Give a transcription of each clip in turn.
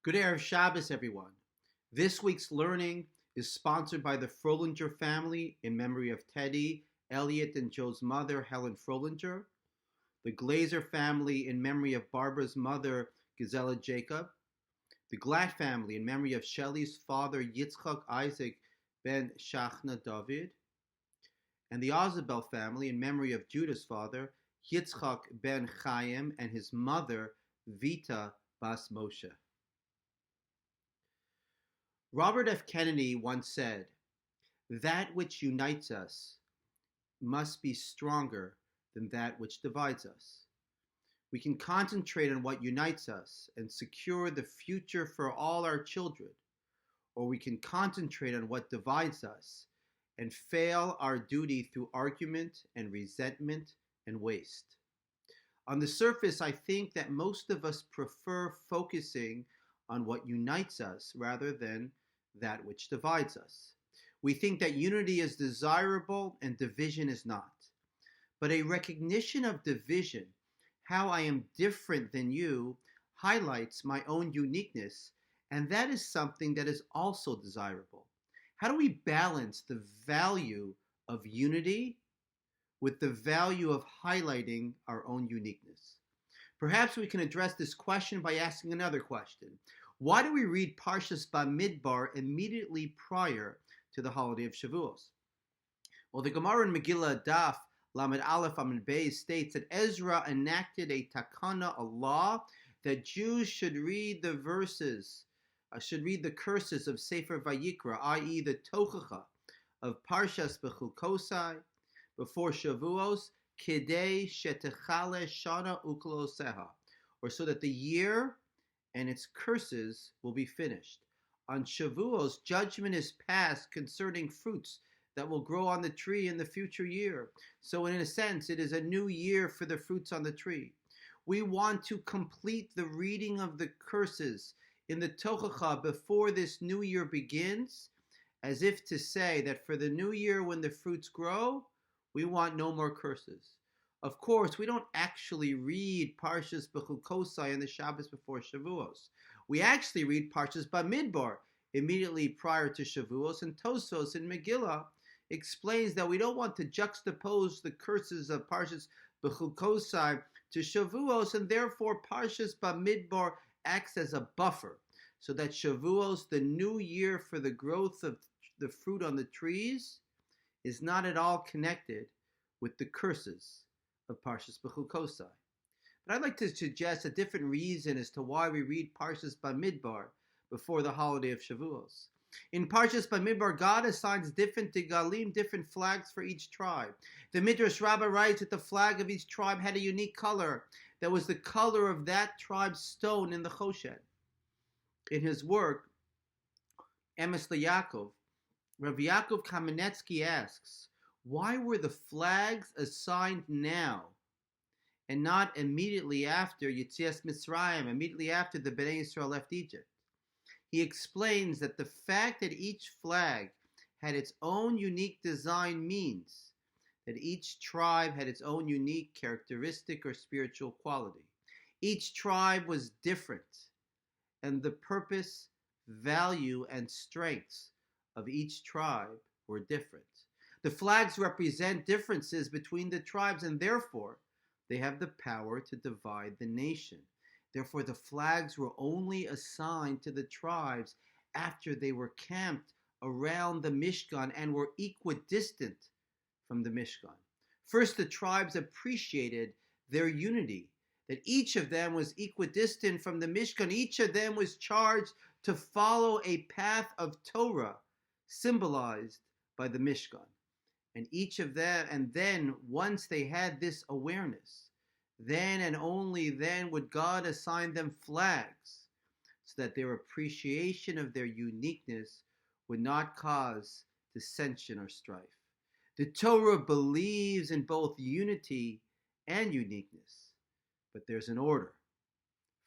Good Erev Shabbos, everyone. This week's learning is sponsored by the Frolinger family in memory of Teddy, Elliot, and Joe's mother, Helen Frolinger. The Glazer family in memory of Barbara's mother, Gisela Jacob. The Glatt family in memory of Shelley's father, Yitzchak Isaac ben Shachna David. And the Ozabel family in memory of Judah's father, Yitzchak ben Chaim, and his mother, Vita bas Moshe. Robert F. Kennedy once said, "That which unites us must be stronger than that which divides us." We can concentrate on what unites us and secure the future for all our children, or we can concentrate on what divides us and fail our duty through argument and resentment and waste. On the surface, I think that most of us prefer focusing on what unites us rather than that which divides us. We think that unity is desirable and division is not. But a recognition of division, how I am different than you, highlights my own uniqueness, and that is something that is also desirable. How do we balance the value of unity with the value of highlighting our own uniqueness? Perhaps we can address this question by asking another question. Why do we read Parshat Bamidbar immediately prior to the holiday of Shavuos? Well, the Gemara in Megillah Daf Lamed Aleph Amud Beis states that Ezra enacted a takana, a law, that Jews should read the curses of Sefer Vayikra, i.e. the Tochacha of Parshas Bechukosai, before Shavuos, Kidei Shetechale Shana Ukloseha, or so that the year and its curses will be finished. On Shavuos, judgment is passed concerning fruits that will grow on the tree in the future year. So in a sense, it is a new year for the fruits on the tree. We want to complete the reading of the curses in the Tochacha before this new year begins, as if to say that for the new year when the fruits grow, we want no more curses. Of course, we don't actually read Parshas Bechukosai on the Shabbos before Shavuos. We actually read Parshas Bamidbar immediately prior to Shavuos, and Tosfos in Megillah explains that we don't want to juxtapose the curses of Parshas Bechukosai to Shavuos, and therefore Parshas Bamidbar acts as a buffer, so that Shavuos, the new year for the growth of the fruit on the trees, is not at all connected with the curses of Parshas Bechukosai. But I'd like to suggest a different reason as to why we read Parshas Bamidbar before the holiday of Shavuos. In Parshas Bamidbar, God assigns different degalim, different flags for each tribe. The Midrash Rabbah writes that the flag of each tribe had a unique color that was the color of that tribe's stone in the Choshen. In his work, Emes LeYaakov, Rav Yaakov Kamenetsky asks, why were the flags assigned now and not immediately after Yetzias Mitzrayim, immediately after the Bnei Yisrael left Egypt? He explains that the fact that each flag had its own unique design means that each tribe had its own unique characteristic or spiritual quality. Each tribe was different, and the purpose, value, and strengths of each tribe were different. The flags represent differences between the tribes, and therefore they have the power to divide the nation. Therefore, the flags were only assigned to the tribes after they were camped around the Mishkan and were equidistant from the Mishkan. First, the tribes appreciated their unity, that each of them was equidistant from the Mishkan. Each of them was charged to follow a path of Torah, symbolized by the Mishkan. And each of them, and then once they had this awareness, then and only then would God assign them flags so that their appreciation of their uniqueness would not cause dissension or strife. The Torah believes in both unity and uniqueness, but there's an order.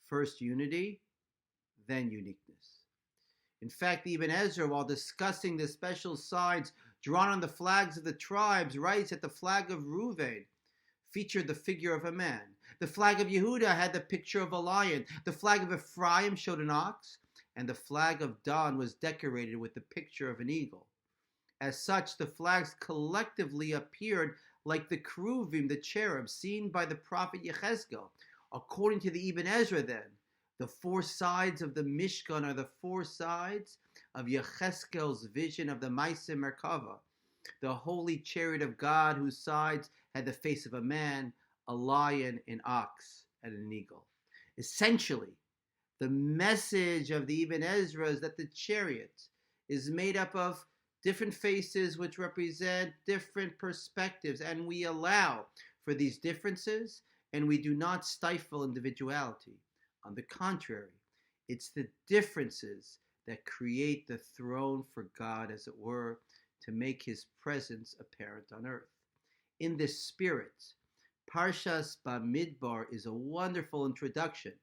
First unity, then uniqueness. In fact, Ibn Ezra, while discussing the special signs drawn on the flags of the tribes, writes that the flag of Reuven featured the figure of a man. The flag of Yehuda had the picture of a lion. The flag of Ephraim showed an ox. and the flag of Dan was decorated with the picture of an eagle. As such, the flags collectively appeared like the keruvim, the cherubs, seen by the prophet Yechezkel. According to the Ibn Ezra, then, the four sides of the Mishkan are the four sides of Yechezkel's vision of the Maaseh Merkava, the holy chariot of God whose sides had the face of a man, a lion, an ox, and an eagle. Essentially, the message of the Ibn Ezra is that the chariot is made up of different faces which represent different perspectives, and we allow for these differences, and we do not stifle individuality. On the contrary, it's the differences that create the throne for God, as it were, to make his presence apparent on earth. In this spirit, Parshat Bamidbar is a wonderful introduction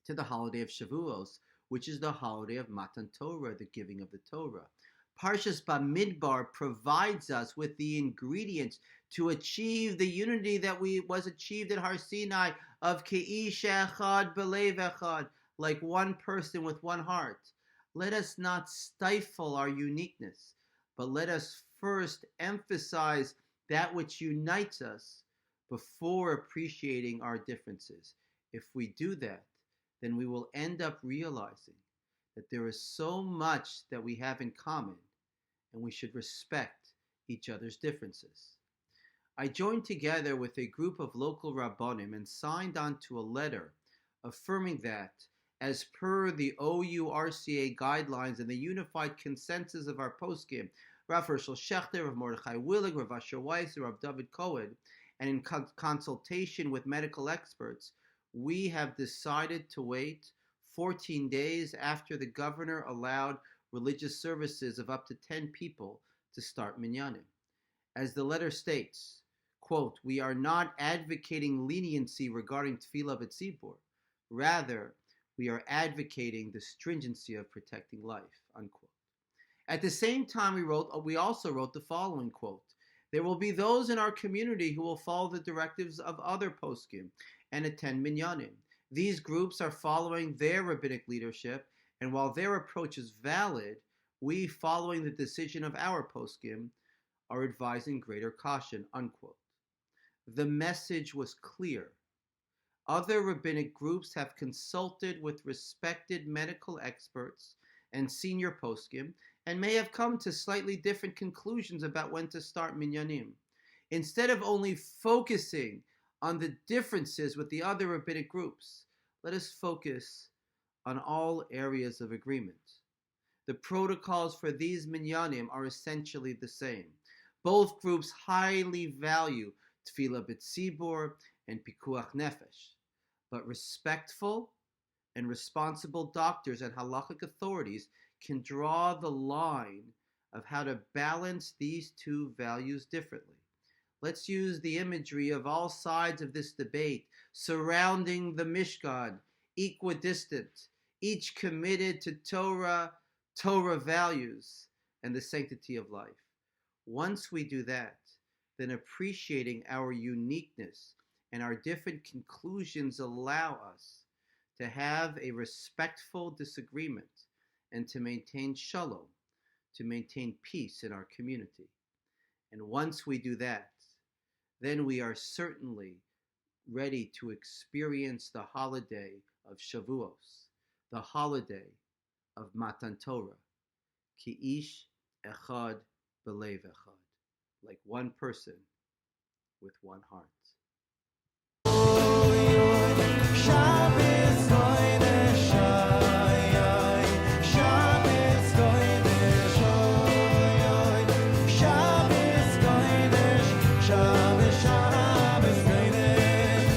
to the holiday of Shavuos, which is the holiday of Matan Torah, the giving of the Torah. Parshat Bamidbar provides us with the ingredients to achieve the unity that was achieved at Har Sinai of Ke'ish Echad Belev Echad, like one person with one heart. Let us not stifle our uniqueness, but let us first emphasize that which unites us before appreciating our differences. If we do that, then we will end up realizing that there is so much that we have in common, and we should respect each other's differences. I joined together with a group of local Rabbanim and signed onto a letter affirming that, as per the OURCA guidelines and the unified consensus of our poskim, Rav Hershel Shechter, Rav Mordechai Willig, Rav Asher Weiss, Rav David Cohen, and in consultation with medical experts, we have decided to wait 14 days after the governor allowed religious services of up to 10 people to start minyanim. As the letter states, quote, "We are not advocating leniency regarding tefillah b'tzibur. Rather, we are advocating the stringency of protecting life," unquote. At the same time, we also wrote the following quote: "There will be those in our community who will follow the directives of other poskim and attend minyanim. These groups are following their rabbinic leadership, and while their approach is valid, we, following the decision of our poskim, are advising greater caution," unquote. The message was clear. Other rabbinic groups have consulted with respected medical experts and senior poskim and may have come to slightly different conclusions about when to start minyanim. Instead of only focusing on the differences with the other rabbinic groups, let us focus on all areas of agreement. The protocols for these minyanim are essentially the same. Both groups highly value tefillah b'tzibur and pikuach nefesh, but respectful and responsible doctors and halachic authorities can draw the line of how to balance these two values differently. Let's use the imagery of all sides of this debate surrounding the Mishkan, equidistant, each committed to Torah values, and the sanctity of life. Once we do that, then appreciating our uniqueness and our different conclusions allow us to have a respectful disagreement and to maintain shalom, to maintain peace in our community. And once we do that, then we are certainly ready to experience the holiday of Shavuos, the holiday of Matan Torah, Ki'ish Echad Belev Echad, like one person with one heart.